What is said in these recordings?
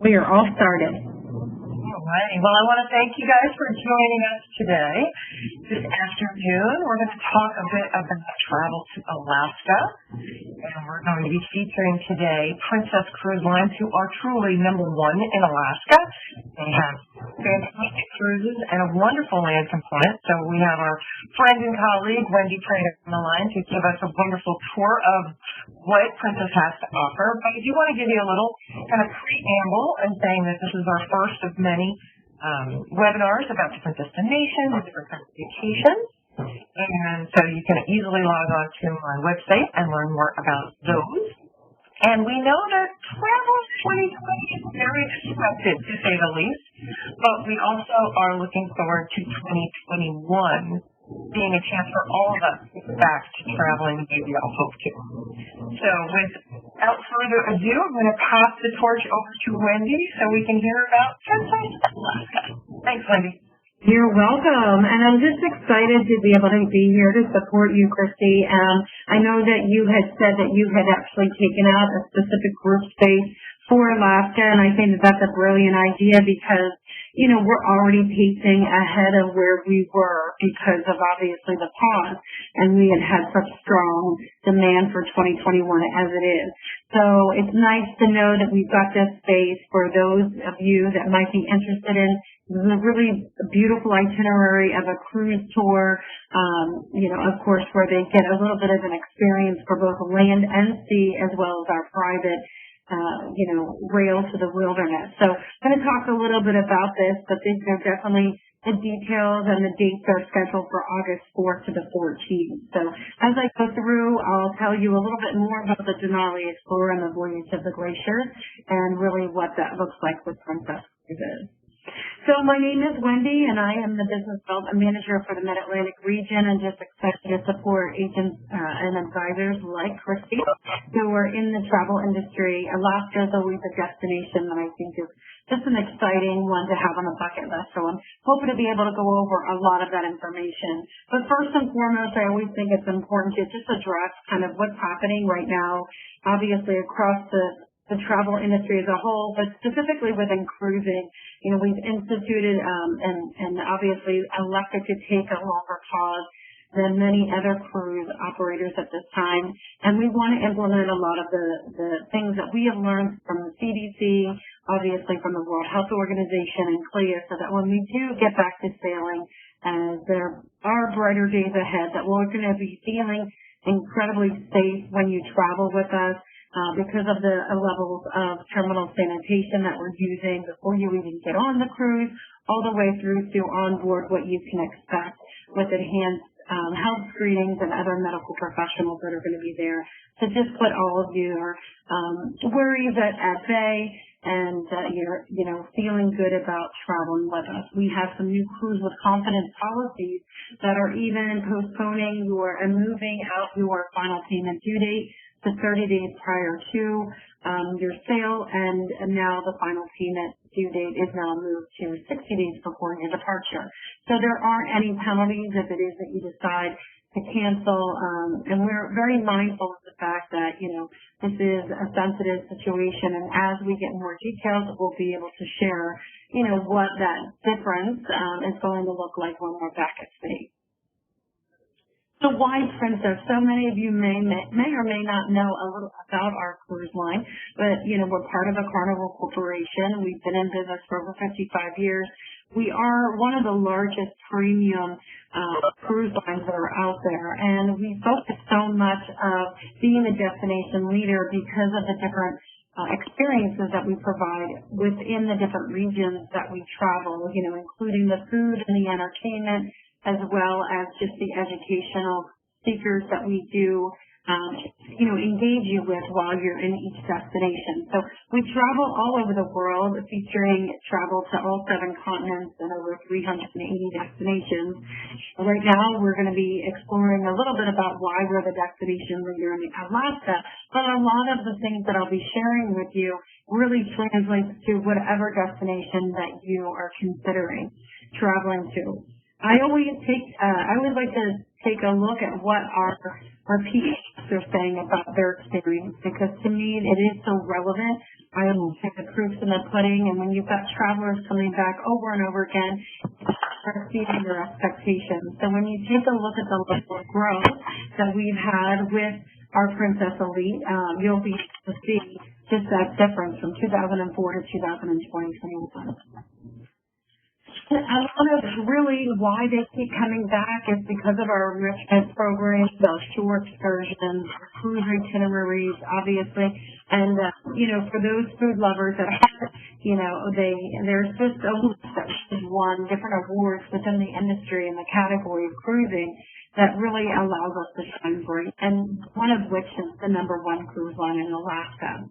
We are all started. All right. Well, I want to thank you guys for joining us today. This afternoon, we're going to talk a bit about travel to Alaska. And we're going to be featuring today Princess Cruise Lines, who are truly number one in Alaska. They have fantastic cruises and a wonderful land component. So we have our friend and colleague, Wendy Prater, on the line to give us a wonderful tour of what Princess has to offer. But I do want to give you a little kind of preamble and saying that this is our first of many webinars about different destinations and different kinds of vacations. And so you can easily log on to my website and learn more about those. And we know that travel 2020 is very disrupted, to say the least, but we also are looking forward to 2021 being a chance for all of us to get back to traveling the way we all hope to. So without further ado, I'm going to pass the torch over to Wendy so we can hear about Princess Alaska. Thanks, Wendy. You're welcome, and I'm just excited to be able to be here to support you, Christy. I know that you had said that you had actually taken out a specific group space for Alaska, and I think that that's a brilliant idea because, you know, we're already pacing ahead of where we were because of obviously the pause, and we had had such strong demand for 2021 as it is. So it's nice to know that we've got this space for those of you that might be interested in. This is a really beautiful itinerary of a cruise tour, you know, of course, where they get a little bit of an experience for both land and sea as well as our private you know, rail to the wilderness. So I'm going to talk a little bit about this, but these are definitely the details, and the dates are scheduled for August 4th to the 14th. So as I go through, I'll tell you a little bit more about the Denali Explorer and the Voyage of the Glacier and really what that looks like with Princess Cruises. So my name is Wendy, and I am the Business Development Manager for the Mid-Atlantic region, and just excited to support agents and advisors like Christy who are in the travel industry. Alaska is always a destination that I think is just an exciting one to have on the bucket list. So I'm hoping to be able to go over a lot of that information. But first and foremost, I always think it's important to just address kind of what's happening right now, obviously across the travel industry as a whole, but specifically within cruising. You know, we've instituted and obviously elected to take a longer pause than many other cruise operators at this time. And we want to implement a lot of the things that we have learned from the CDC, obviously from the World Health Organization and CLIA, so that when we do get back to sailing, as there are brighter days ahead, that we're going to be feeling incredibly safe when you travel with us. Because of the levels of terminal sanitation that we're using before you even get on the cruise, all the way through to on board what you can expect with enhanced health screenings and other medical professionals that are going to be there to just put all of your worries at bay and you're, you know, feeling good about traveling with us. We have some new Cruise with Confidence policies that are even postponing your and moving out your final payment due date to 30 days prior to your sale, and now the final payment due date is now moved to 60 days before your departure. So there aren't any penalties if it is that you decide to cancel, and we're very mindful of the fact that, you know, this is a sensitive situation, and as we get more details, we'll be able to share, you know, what that difference is going to look like when we're back at sea. So why Princess? So many of you may or may not know a little about our cruise line, but, you know, we're part of a Carnival Corporation. We've been in business for over 55 years. We are one of the largest premium cruise lines that are out there, and we focus so much of being a destination leader because of the different experiences that we provide within the different regions that we travel, you know, including the food and the entertainment, as well as just the educational speakers that we do, you know, engage you with while you're in each destination. So we travel all over the world, featuring travel to all 7 continents and over 380 destinations. Right now, we're going to be exploring a little bit about why we're the destination leader in Alaska, but a lot of the things that I'll be sharing with you really translates to whatever destination that you are considering traveling to. I always like to take a look at what our repeat what they're saying about their experience, because to me it is so relevant. I almost think the proof's in the pudding, and when you've got travelers coming back over and over again, are exceeding their expectations. So when you take a look at the level of growth that we've had with our Princess Elite, you'll be able to see just that difference from 2004 to 2021. A lot of really why they keep coming back is because of our enrichment programs, our shore excursions, our cruise itineraries, obviously, and for those food lovers at heart, there's just a list that has won different awards within the industry in the category of cruising that really allows us to shine bright, and one of which is the #1 cruise line in Alaska.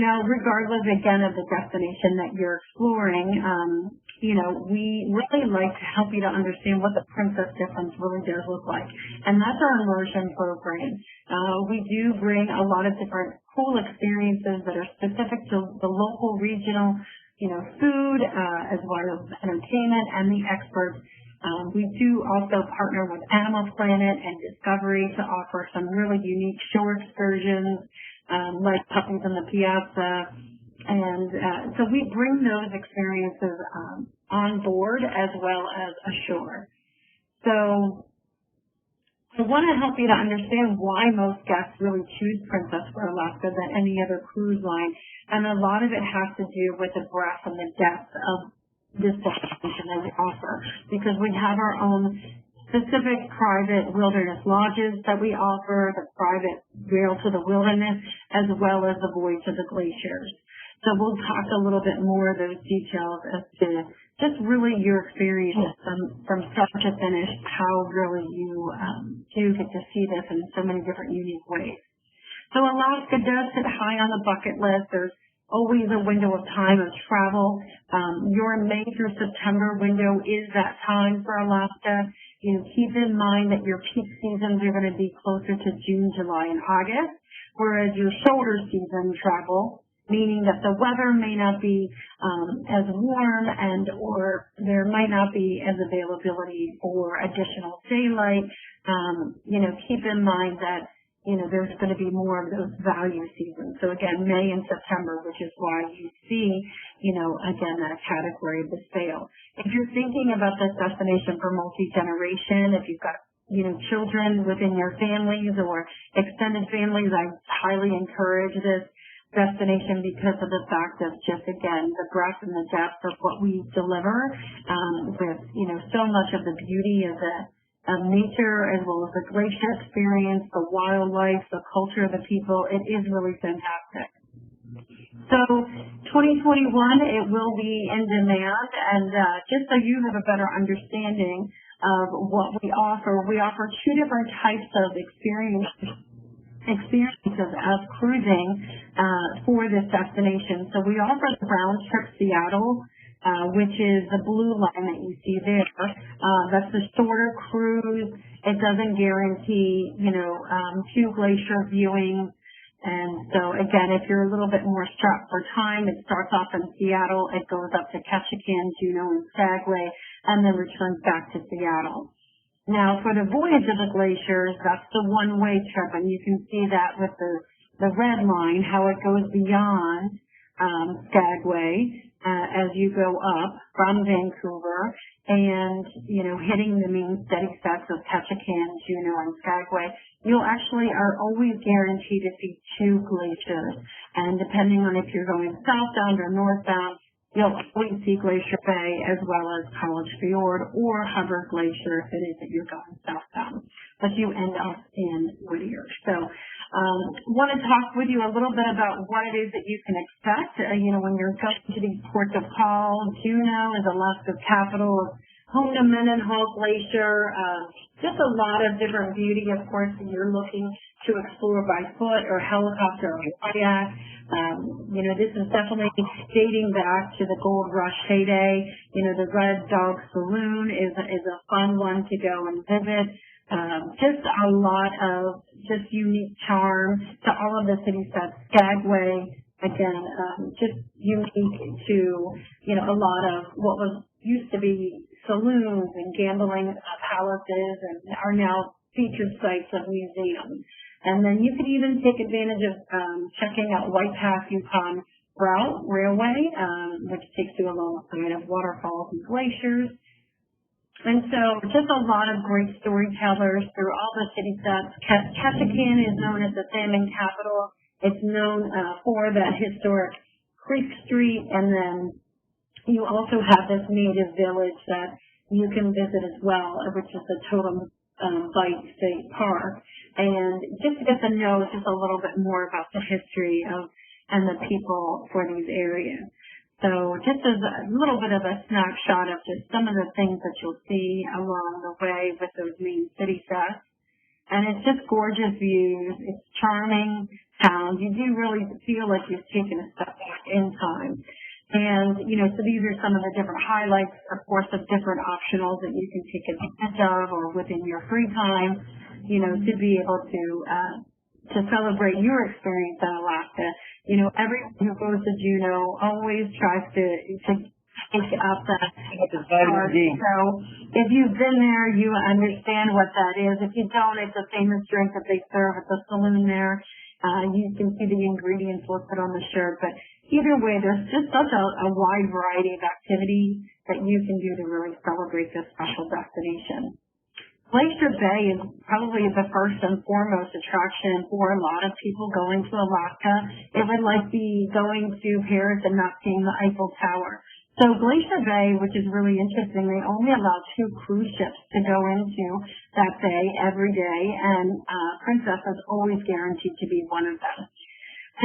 Now, regardless, again, of the destination that you're exploring, we really like to help you to understand what the Princess difference really does look like, and that's our immersion program. We do bring a lot of different cool experiences that are specific to the local, regional, food, as well as entertainment and the experts. We do also partner with Animal Planet and Discovery to offer some really unique shore excursions, like Puppies on the Piazza. And so we bring those experiences on board as well as ashore. So I want to help you to understand why most guests really choose Princess for Alaska than any other cruise line. And a lot of it has to do with the breadth and the depth of this destination that we offer, because we have our own specific private wilderness lodges that we offer, the private rail to the wilderness, as well as the voyage to the glaciers. So we'll talk a little bit more of those details as to just really your experience from start to finish, how really you do get to see this in so many different unique ways. So Alaska does sit high on the bucket list. There's always a window of time of travel. Your May through September window is that time for Alaska. Keep in mind that your peak seasons are going to be closer to June, July, and August, whereas your shoulder season travel, meaning that the weather may not be as warm or there might not be as availability for additional daylight. Keep in mind that there's going to be more of those value seasons. So again, May and September, which is why you see, again, that category of the sale. If you're thinking about this destination for multi-generation, if you've got, children within your families or extended families, I highly encourage this destination because of the fact of just, again, the breadth and the depth of what we deliver with, so much of the beauty of nature, as well as the glacier experience, the wildlife, the culture of the people. It is really fantastic. So 2021, it will be in demand, and just so you have a better understanding of what we offer two different types of experiences of cruising for this destination. So we offer the round trip Seattle, which is the blue line that you see there. That's the shorter cruise. It doesn't guarantee, 2 glacier viewings. And so, again, if you're a little bit more strapped for time, it starts off in Seattle. It goes up to Ketchikan, Juneau, and Skagway, and then returns back to Seattle. Now, for the voyage of the glaciers, that's the one-way trip, and you can see that with the red line, how it goes beyond Skagway as you go up from Vancouver and, hitting the main steady sets of Ketchikan, Juneau, and Skagway. You actually are always guaranteed to see 2 glaciers. And depending on if you're going southbound or northbound, you'll always see Glacier Bay as well as College Fjord or Hubbard Glacier if it is that you're going southbound. But you end up in Whittier. So want to talk with you a little bit about what it is that you can expect. When you're going to these ports of call, Juneau is Alaska's capital, home to Mendenhall Glacier, just a lot of different beauty, of course, that you're looking to explore by foot or helicopter or kayak. This is definitely dating back to the Gold Rush heyday. The Red Dog Saloon is a fun one to go and visit. Just a lot of just unique charm to all of the city sets. Skagway, again, just unique to, a lot of what used to be saloons and gambling palaces and are now featured sites of museums. And then you could even take advantage of checking out White Path Yukon Route Railway, which takes you alongside of waterfalls and glaciers. And so just a lot of great storytellers through all the city sets. Ketchikan is known as the salmon capital. It's known for that historic Creek Street, and then you also have this native village that you can visit as well, which is the Totem Bight State Park. And just to get to know just a little bit more about the history of and the people for these areas. So just as a little bit of a snapshot of just some of the things that you'll see along the way with those main city sets. And it's just gorgeous views. It's charming towns. You do really feel like you've taken a step back in time. And, you know, so these are some of the different highlights, of course, of different optionals that you can take advantage of or within your free time, you know, to be able to celebrate your experience in Alaska. You know, everyone who goes to Juneau always tries to take up that card. So if you've been there, you understand what that is. If you don't, it's a famous drink that they serve at the saloon there. You can see the ingredients listed on the shirt. But either way, there's just such a wide variety of activities that you can do to really celebrate this special destination. Glacier Bay is probably the first and foremost attraction for a lot of people going to Alaska. It would like be going to Paris and not seeing the Eiffel Tower. So Glacier Bay, which is really interesting, they only allow 2 cruise ships to go into that bay every day, and Princess is always guaranteed to be one of them.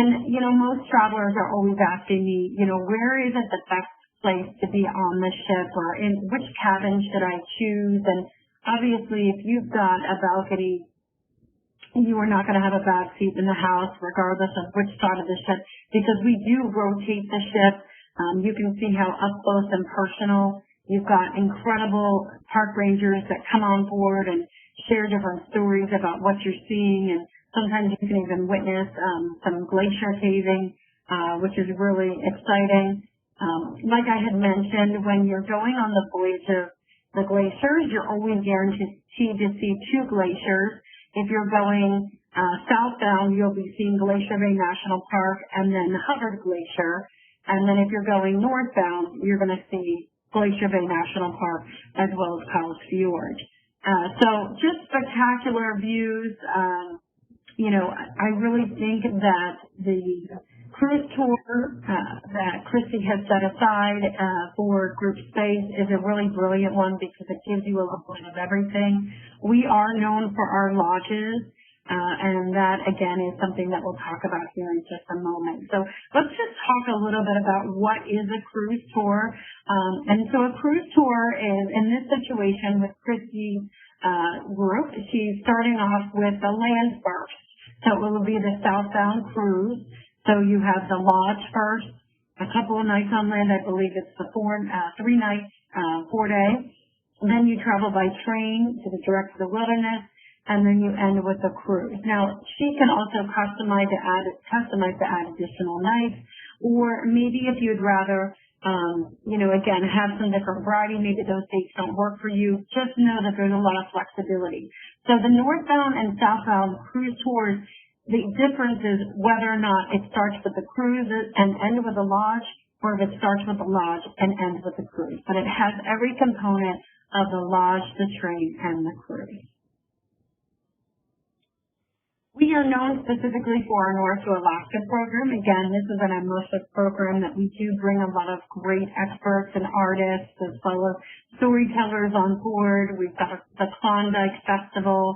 And, you know, most travelers are always asking me, you know, where is it the best place to be on the ship, or in which cabin should I choose? And obviously, if you've got a balcony, you are not going to have a bad seat in the house, regardless of which side of the ship, because we do rotate the ship. You can see how up close and personal. You've got incredible park rangers that come on board and share different stories about what you're seeing, and sometimes you can even witness some glacier caving, which is really exciting. Like I had mentioned, when you're going on the voyage of the glaciers, you're always guaranteed to see 2 glaciers. If you're going southbound, you'll be seeing Glacier Bay National Park and then Hubbard Glacier. And then if you're going northbound, you're going to see Glacier Bay National Park as well as Cowles Fjord. So just spectacular views. You know, I really think that the cruise tour that Christy has set aside for group space is a really brilliant one because it gives you a little bit of everything. We are known for our lodges, and that, again, is something that we'll talk about here in just a moment. So let's just talk a little bit about what is a cruise tour. And so a cruise tour is, in this situation with Christy's group, she's starting off with the land first. So it will be the southbound cruise. So you have the lodge first, a couple of nights on land. I believe it's the 3 nights, 4 days. Then you travel by train to the direct to the wilderness, and then you end with a cruise. Now, she can also customize to add additional nights, or maybe if you'd rather, you know, again, have some different variety, maybe those dates don't work for you, just know that there's a lot of flexibility. So the northbound and southbound cruise tours, the difference is whether or not it starts with the cruise and ends with the lodge, or if it starts with the lodge and ends with the cruise. But it has every component of the lodge, the train, and the cruise. We are known specifically for our North to Alaska program. Again, this is an immersive program that we do bring a lot of great experts and artists as well as storytellers on board. We've got the Klondike Festival.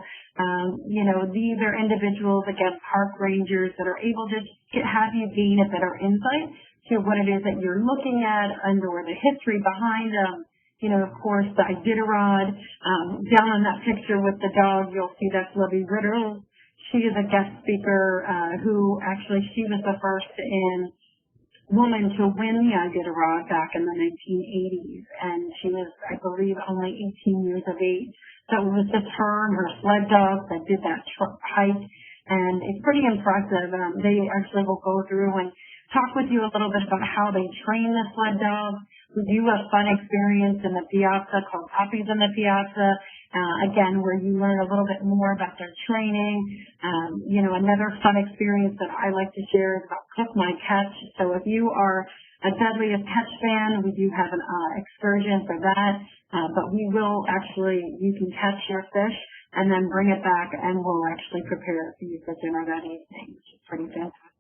You know, these are individuals, again, park rangers that are able to have you gain a better insight to what it is that you're looking at and or the history behind them. You know, of course, the Iditarod. Down on that picture with the dog, you'll see that's Libby Riddle. She is a guest speaker who actually, she was the first woman to win the Iditarod back in the 1980s. And she was, I believe, only 18 years of age. So it was just her and her sled dog that did that hike. And it's pretty impressive. They actually will go through and talk with you a little bit about how they train the sled dogs. We do a fun experience in the piazza called Puppies in the Piazza, again, where you learn a little bit more about their training. Another fun experience that I like to share is about Cook My Catch. So if you are a Deadliest Catch fan, we do have an excursion for that, but you can catch your fish and then bring it back, and we'll actually prepare it for you for dinner that evening, which is pretty fantastic.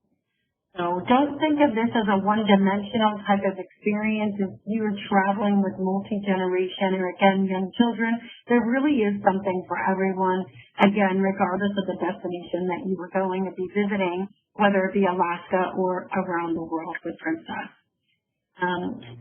So don't think of this as a one-dimensional type of experience. If you're traveling with multi-generation or, again, young children, there really is something for everyone, again, regardless of the destination that you were going to be visiting, whether it be Alaska or around the world with Princess.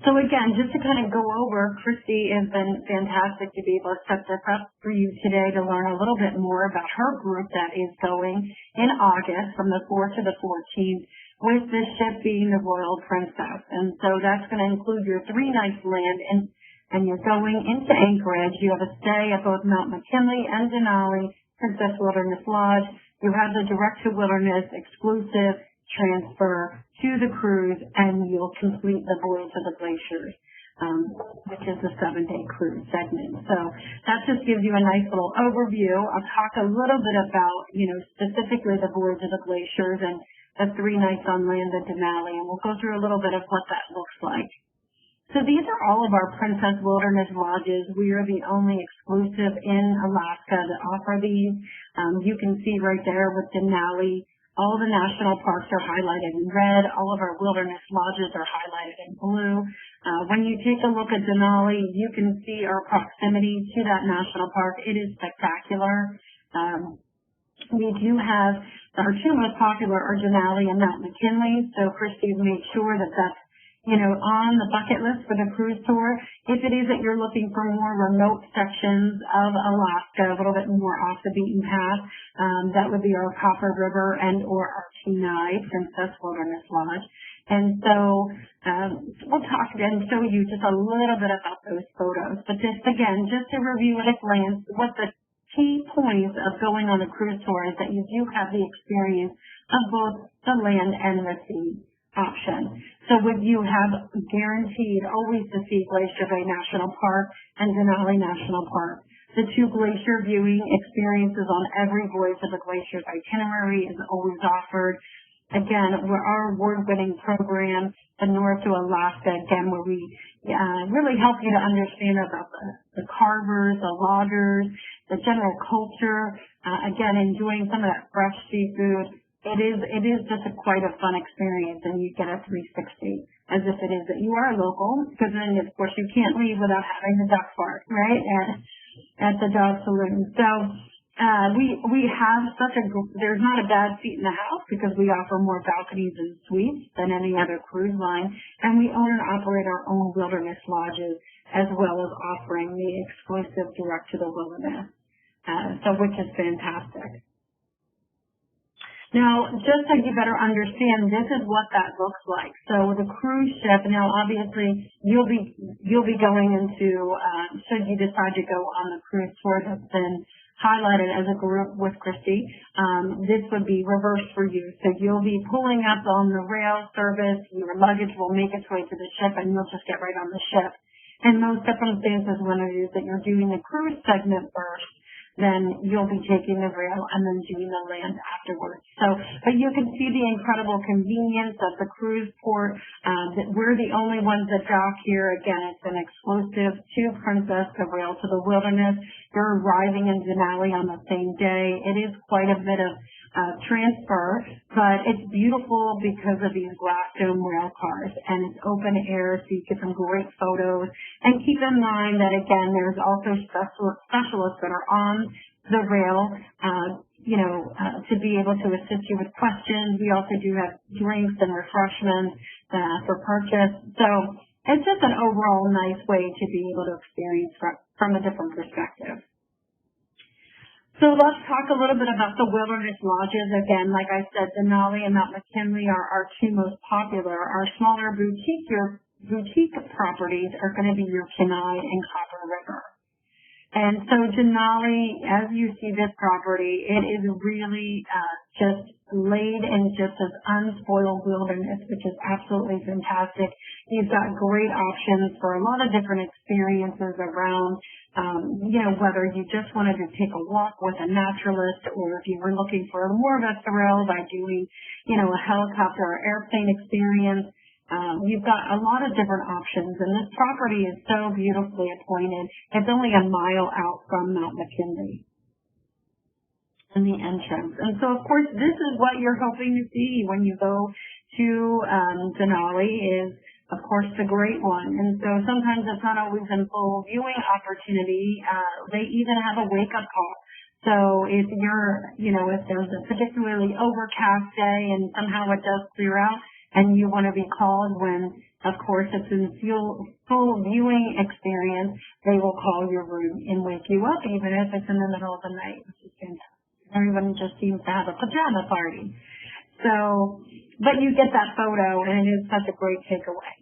So again, just to kind of go over, Christy has been fantastic to be able to set this up for you today to learn a little bit more about her group that is going in August from the 4th to the 14th with this ship being the Royal Princess. And so that's going to include your 3 nights land and you're going into Anchorage. You have a stay at both Mount McKinley and Denali Princess Wilderness Lodge. You have the Direct to Wilderness exclusive transfer to the cruise, and you'll complete the voyage of the glaciers, which is the 7-day cruise segment. So that just gives you a nice little overview. I'll talk a little bit about, specifically the voyage of the glaciers and the 3 nights on land in Denali, and we'll go through a little bit of what that looks like. So these are all of our Princess Wilderness Lodges. We are the only exclusive in Alaska that offer these. You can see right there with Denali, all the national parks are highlighted in red. All of our wilderness lodges are highlighted in blue. When you take a look at Denali, you can see our proximity to that national park. It is spectacular. We do have our 2 most popular are Denali and Mount McKinley. So Christy's made sure that that's on the bucket list for the cruise tour. If it is that you're looking for more remote sections of Alaska, a little bit more off the beaten path, that would be our Copper River and or our Kenai Princess Wilderness Lodge. And so we'll talk and show you just a little bit about those photos. But just to review at a glance, what the key points of going on a cruise tour is that you do have the experience of both the land and the sea option. So you have guaranteed always to see Glacier Bay National Park and Denali National Park. The 2 glacier viewing experiences on every voyage of the glacier's itinerary is always offered. Again, our award-winning program, the North to Alaska, again, where we really help you to understand about the carvers, the loggers, the general culture, again, enjoying some of that fresh seafood. It is just quite a fun experience, and you get a 360 as if it is that you are local, because then, of course, you can't leave without having the duck park, right, at the dog saloon. So we have there's not a bad seat in the house because we offer more balconies and suites than any other cruise line, and we own and operate our own wilderness lodges as well as offering the exclusive Direct to the Wilderness, which is fantastic. Now, just so you better understand, this is what that looks like. So the cruise ship, now obviously you'll be going into, should you decide to go on the cruise tour that's been highlighted as a group with Christy, this would be reversed for you. So you'll be pulling up on the rail service, your luggage will make its way to the ship, and you'll just get right on the ship. In most circumstances, when it is that you're doing the cruise segment first, then you'll be taking the rail and then doing the land afterwards. But you can see the incredible convenience of the cruise port. We're the only ones that dock here. Again, it's an exclusive to Princess, the Rail to the Wilderness. You're arriving in Denali on the same day. It is quite a bit of transfer, but it's beautiful because of these glass dome rail cars, and it's open air, so you get some great photos. And keep in mind that, again, there's also specialists that are on the rail, to be able to assist you with questions. We also do have drinks and refreshments for purchase. So it's just an overall nice way to be able to experience from a different perspective. So let's talk a little bit about the wilderness lodges. Again, like I said, Denali and Mount McKinley are our 2 most popular. Our smaller boutique properties are going to be your Kenai and Copper River. And so Denali, as you see this property, it is really just laid in just this unspoiled wilderness, which is absolutely fantastic. You've got great options for a lot of different experiences around, whether you just wanted to take a walk with a naturalist or if you were looking for more of a thrill by doing, a helicopter or airplane experience. You've got a lot of different options, and this property is so beautifully appointed. It's only a mile out from Mount McKinley in the entrance. And so, of course, this is what you're hoping to see when you go to Denali is, of course, the Great One. And so sometimes it's not always in full viewing opportunity. They even have a wake-up call. So if if there's a particularly overcast day and somehow it does clear out and you want to be called when, of course, it's in full viewing experience, they will call your room and wake you up, even if it's in the middle of the night, which is fantastic. Everyone just seems to have a pajama party. So, but you get that photo, and it is such a great takeaway.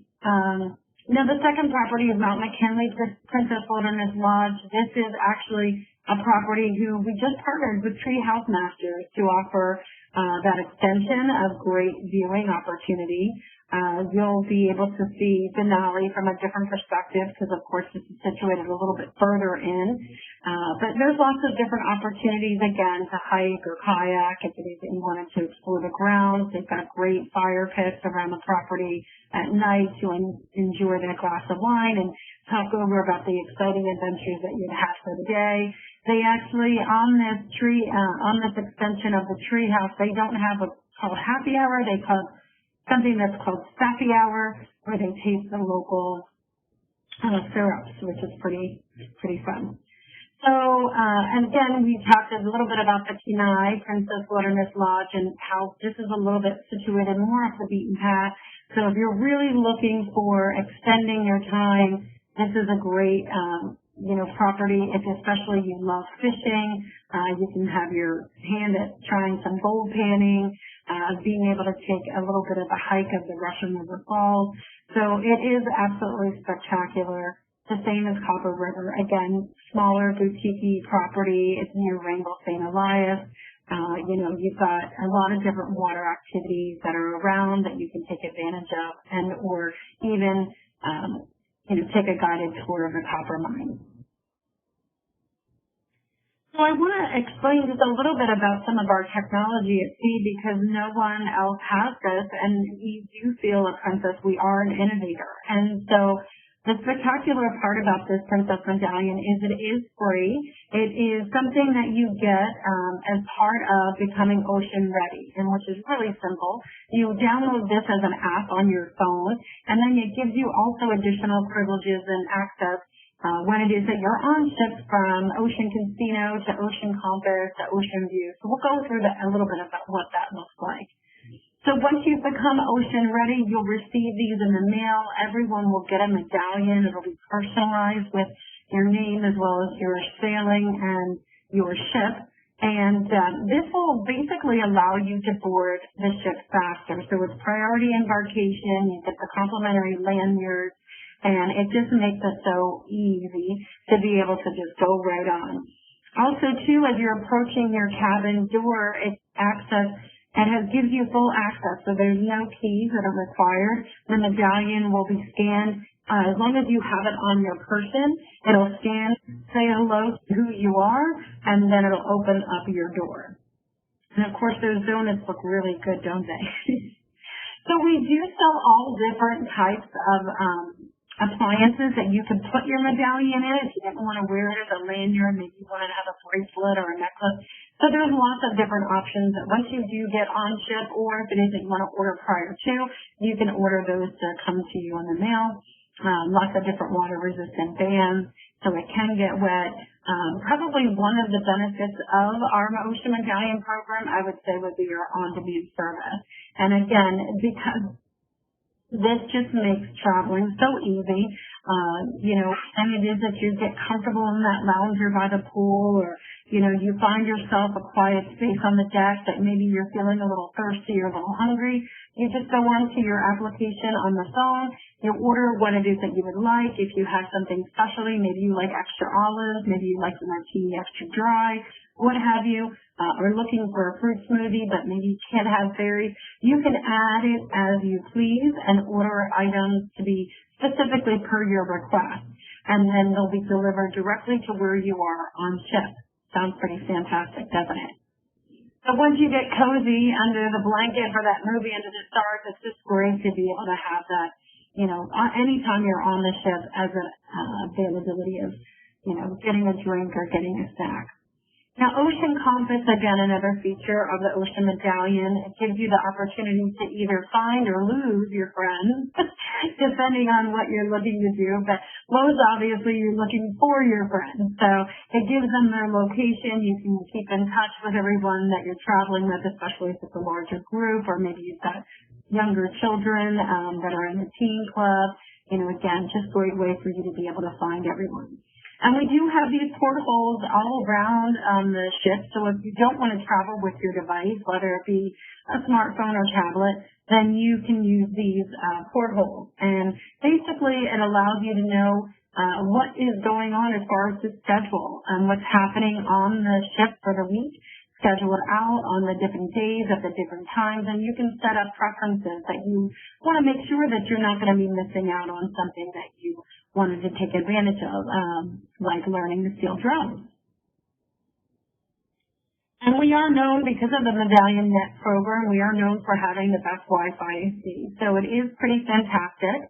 Now, the second property is Mount McKinley Princess Wilderness Lodge. This is actually a property who we just partnered with Treehouse Masters to offer that extension of great viewing opportunity. You'll be able to see Denali from a different perspective because, of course, this is situated a little bit further in. But there's lots of different opportunities, again, to hike or kayak if it is that you wanted to explore the grounds. They've got great fire pits around the property at night to enjoy their glass of wine and talk over about the exciting adventures that you'd have for the day. They actually, on this extension of the treehouse, they don't have called happy hour. They call something that's called Sappy Hour, where they taste the local syrups, which is pretty fun. So, and again, we talked a little bit about the Kenai Princess Wilderness Lodge and how this is a little bit situated more off the beaten path. So if you're really looking for extending your time, this is a great, property. If especially you love fishing, you can have your hand at trying some bowl panning, being able to take a little bit of a hike of the Russian River Falls. So it is absolutely spectacular. The same as Copper River. Again, smaller boutique property. It's near Rainbow St. Elias. You've got a lot of different water activities that are around that you can take advantage of or even, take a guided tour of the copper mine. So I want to explain just a little bit about some of our technology at sea because no one else has this, and we do feel at Princess we are an innovator. And so the spectacular part about this Princess Medallion is it is free. It is something that you get as part of becoming ocean ready, and which is really simple. You download this as an app on your phone, and then it gives you also additional privileges and access when it is that you're on ships from Ocean Casino to Ocean Compass to Ocean View. So we'll go through a little bit about what that looks like. So once you've become ocean ready, you'll receive these in the mail. Everyone will get a medallion. It'll be personalized with your name as well as your sailing and your ship. And this will basically allow you to board the ship faster. So it's priority embarkation. You get the complimentary lanyards. And it just makes it so easy to be able to just go right on. Also, too, as you're approaching your cabin door, it gives you full access. So there's no keys that are required. The medallion will be scanned. As long as you have it on your person, it'll scan, say hello to who you are, and then it'll open up your door. And, of course, those donuts look really good, don't they? So we do sell all different types of appliances that you can put your medallion in. If you didn't want to wear it as a lanyard, maybe you wanted to have a bracelet or a necklace. So there's lots of different options that once you do get on ship, or if it is that you want to order prior to, you can order those to come to you in the mail. Lots of different water resistant bands, so it can get wet. Probably one of the benefits of our Ocean Medallion program, I would say, would be your on-demand service. And again, because this just makes traveling so easy, and it is that you get comfortable in that lounger by the pool, or, you find yourself a quiet space on the deck that maybe you're feeling a little thirsty or a little hungry. You just go onto your application on the phone, you order what it is that you would like. If you have something specially, maybe you like extra olives, maybe you like the martini extra dry, what have you, or looking for a fruit smoothie, but maybe you can't have berries, you can add it as you please and order items to be specifically per your request. And then they'll be delivered directly to where you are on ship. Sounds pretty fantastic, doesn't it? So once you get cozy under the blanket for that movie Under the Stars, it's just great to be able to have that, anytime you're on the ship as an availability of, getting a drink or getting a snack. Now, Ocean Compass, again, another feature of the Ocean Medallion. It gives you the opportunity to either find or lose your friends, depending on what you're looking to do. But most obviously, you're looking for your friends. So it gives them their location. You can keep in touch with everyone that you're traveling with, especially if it's a larger group, or maybe you've got younger children that are in the teen club. Again, just a great way for you to be able to find everyone. And we do have these portholes all around the ship, so if you don't want to travel with your device, whether it be a smartphone or tablet, then you can use these portholes. And basically, it allows you to know what is going on as far as the schedule and what's happening on the ship for the week, schedule it out on the different days at the different times, and you can set up preferences that you want to make sure that you're not going to be missing out on something that you wanted to take advantage of, like learning to steal drones. And we are known, because of the Medallion Net program, we are known for having the best Wi-Fi speed. So it is pretty fantastic.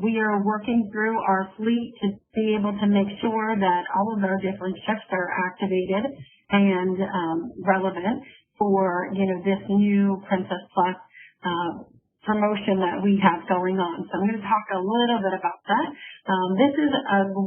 We are working through our fleet to be able to make sure that all of our different ships are activated and relevant for, this new Princess Plus promotion that we have going on. So I'm going to talk a little bit about that. This is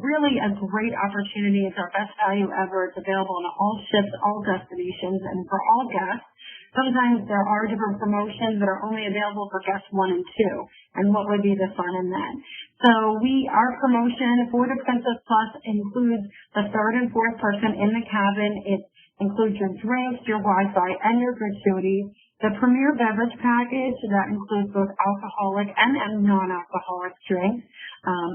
really a great opportunity. It's our best value ever. It's available on all ships, all destinations, and for all guests. Sometimes there are different promotions that are only available for guests 1 and 2. And what would be the fun in that? So our promotion for the Princess Plus includes the 3rd and 4th person in the cabin. It includes your drinks, your Wi-Fi, and your gratuities. The Premier Beverage Package, that includes both alcoholic and non-alcoholic drinks.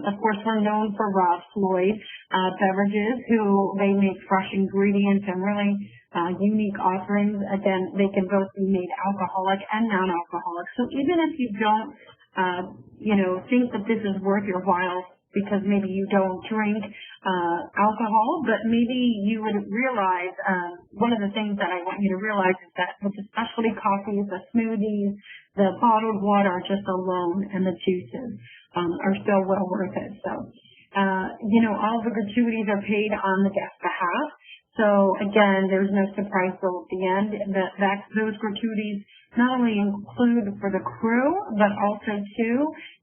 Of course, we're known for Rob Floyd beverages, who they make fresh ingredients and really unique offerings. Again, they can both be made alcoholic and non-alcoholic. So even if you don't, think that this is worth your while because maybe you don't drink alcohol, but maybe you would realize, one of the things that I want you to realize is that with the specialty coffees, the smoothies, the bottled water just alone, and the juices are still well worth it. So, all the gratuities are paid on the guest's behalf. So again, there's no surprise bill at the end. Those gratuities not only include for the crew, but also too,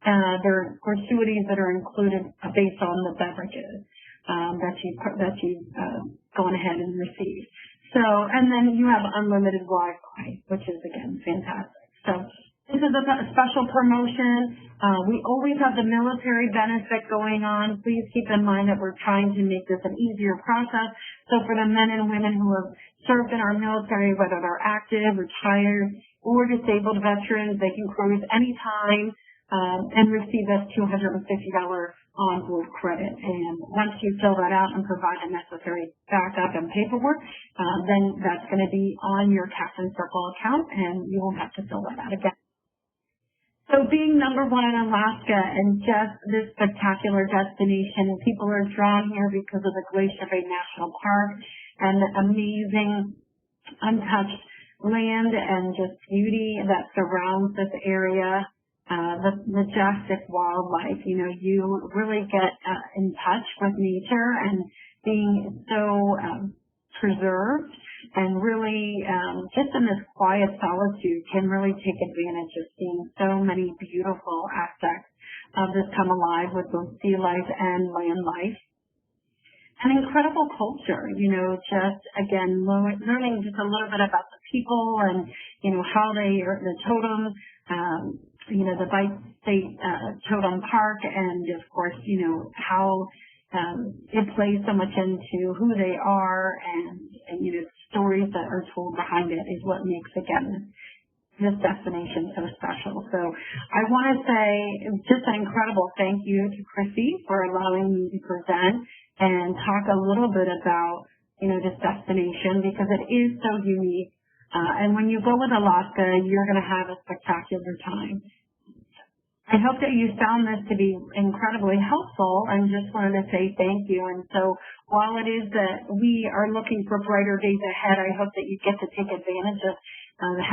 there are gratuities that are included based on the beverages that you've gone ahead and received. So, and then you have unlimited Wi-Fi, which is again fantastic. So this is a special promotion. We always have the military benefit going on. Please keep in mind that we're trying to make this an easier process. So for the men and women who have served in our military, whether they're active, retired, or disabled veterans, they can cruise anytime and receive this $250 onboard credit. And once you fill that out and provide the necessary backup and paperwork, then that's going to be on your Captain Circle account, and you won't have to fill that out again. So being number 1 in Alaska and just this spectacular destination, people are drawn here because of the Glacier Bay National Park and the amazing untouched land and just beauty that surrounds this area, the majestic wildlife. You really get in touch with nature and being so preserved, and really just in this quiet solitude can really take advantage of seeing so many beautiful aspects of this come alive with both sea life and land life. An incredible culture, just again learning just a little bit about the people and how they are, the totem, the Bite State Totem Park, and of course how it plays so much into who they are, and stories that are told behind it is what makes again this destination so special. So I want to say just an incredible thank you to Christy for allowing me to present and talk a little bit about, this destination, because it is so unique. And when you go with Alaska, you're going to have a spectacular time. I hope that you found this to be incredibly helpful, and just wanted to say thank you. And so while it is that we are looking for brighter days ahead, I hope that you get to take advantage of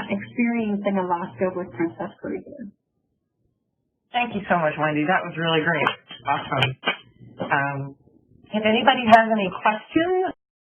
experiencing Alaska with Princess Cruises. Thank you so much, Wendy. That was really great. Awesome. If anybody has any questions